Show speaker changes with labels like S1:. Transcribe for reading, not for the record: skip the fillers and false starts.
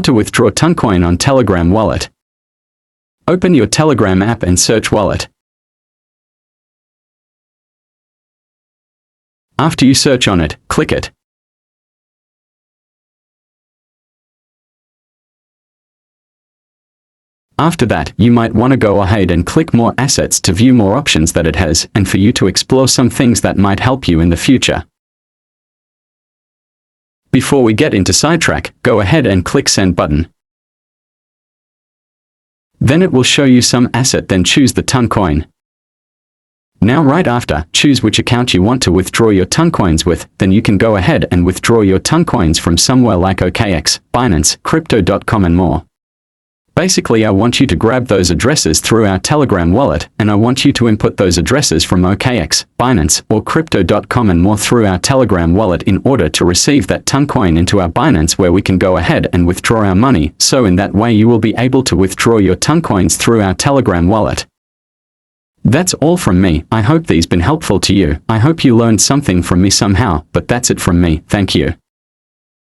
S1: How to withdraw Toncoin on Telegram wallet. Open your Telegram app and search wallet. After you search on it, click it. After that, you might want to go ahead and click More Assets to view more options that it has, and for you to explore some things that might help you in the future. Before we get into sidetrack, go ahead and click Send button. Then it will show you some asset, then choose the Toncoin. Now right after, choose which account you want to withdraw your Toncoins with, then you can go ahead and withdraw your Toncoins from somewhere like OKX, Binance, Crypto.com and more. Basically, I want you to grab those addresses through our Telegram wallet, and I want you to input those addresses from OKX, Binance, or Crypto.com and more through our Telegram wallet in order to receive that Toncoin into our Binance, where we can go ahead and withdraw our money. So in that way you will be able to withdraw your Toncoins through our Telegram wallet. That's all from me. I hope these been helpful to you. I hope you learned something from me somehow, but that's it from me. Thank you.